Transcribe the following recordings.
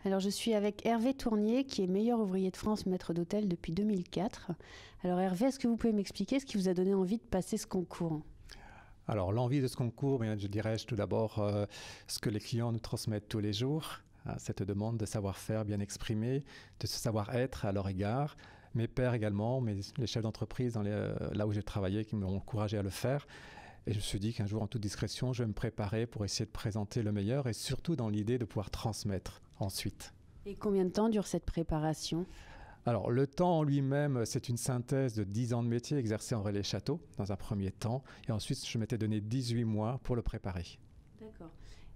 Alors je suis avec Hervé Tournier, qui est meilleur ouvrier de France, maître d'hôtel depuis 2004. Alors Hervé, est-ce que vous pouvez m'expliquer ce qui vous a donné envie de passer ce concours? Alors, l'envie de ce concours, bien, je dirais tout d'abord ce que les clients nous transmettent tous les jours, hein, cette demande de savoir-faire bien exprimé, de ce savoir-être à leur égard. Mes pairs également, les chefs d'entreprise là où j'ai travaillé qui m'ont encouragé à le faire. Et je me suis dit qu'un jour, en toute discrétion, je vais me préparer pour essayer de présenter le meilleur et surtout dans l'idée de pouvoir transmettre ensuite. Et combien de temps dure cette préparation? Alors, le temps en lui-même, c'est une synthèse de 10 ans de métier exercé en relais château, dans un premier temps. Et ensuite, je m'étais donné 18 mois pour le préparer. D'accord.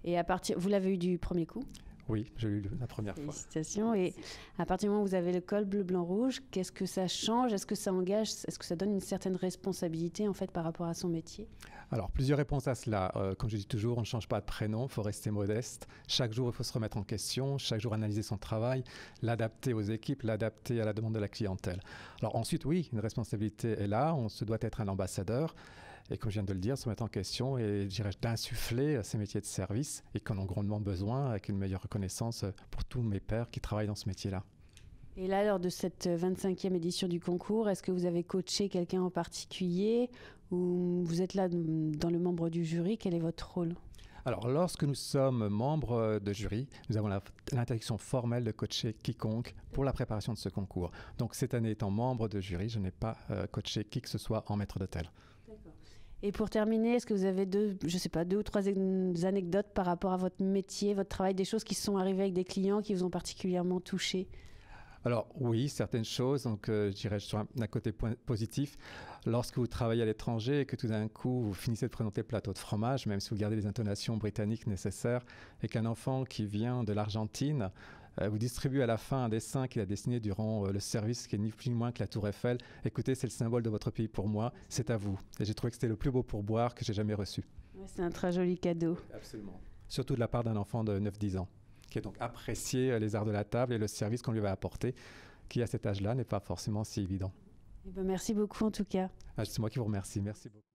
Et vous l'avez eu du premier coup? Oui, j'ai eu la première fois. Félicitations. Et à partir du moment où vous avez le col bleu, blanc, rouge, qu'est-ce que ça change? Est-ce que ça engage? Est-ce que ça donne une certaine responsabilité en fait par rapport à son métier? Alors, plusieurs réponses à cela. Comme je dis toujours, on ne change pas de prénom, il faut rester modeste. Chaque jour, il faut se remettre en question, chaque jour analyser son travail, l'adapter aux équipes, l'adapter à la demande de la clientèle. Alors ensuite, oui, une responsabilité est là, on se doit être un ambassadeur. Et comme je viens de le dire, se mettre en question et d'insuffler ces métiers de service et qu'on en a grandement besoin avec une meilleure reconnaissance pour tous mes pairs qui travaillent dans ce métier-là. Et là, lors de cette 25e édition du concours, est-ce que vous avez coaché quelqu'un en particulier ou vous êtes là dans le membre du jury? Quel est votre rôle? Alors, lorsque nous sommes membres de jury, nous avons l'interdiction formelle de coacher quiconque pour la préparation de ce concours. Donc, cette année, étant membre de jury, je n'ai pas coaché qui que ce soit en maître d'hôtel. D'accord. Et pour terminer, est-ce que vous avez deux ou trois anecdotes par rapport à votre métier, votre travail, des choses qui se sont arrivées avec des clients qui vous ont particulièrement touché? Alors oui, certaines choses, donc je dirais sur d'un côté positif, lorsque vous travaillez à l'étranger et que tout d'un coup vous finissez de présenter le plateau de fromage, même si vous gardez les intonations britanniques nécessaires, et qu'un enfant qui vient de l'Argentine vous distribue à la fin un dessin qu'il a dessiné durant le service, qui est ni plus ni moins que la Tour Eiffel. Écoutez, c'est le symbole de votre pays pour moi, c'est à vous. Et j'ai trouvé que c'était le plus beau pourboire que j'ai jamais reçu. Ouais, c'est un très joli cadeau. Absolument. Surtout de la part d'un enfant de 9-10 ans, qui a donc apprécié les arts de la table et le service qu'on lui va apporter, qui à cet âge-là n'est pas forcément si évident. Eh ben, merci beaucoup en tout cas. C'est moi qui vous remercie. Merci beaucoup.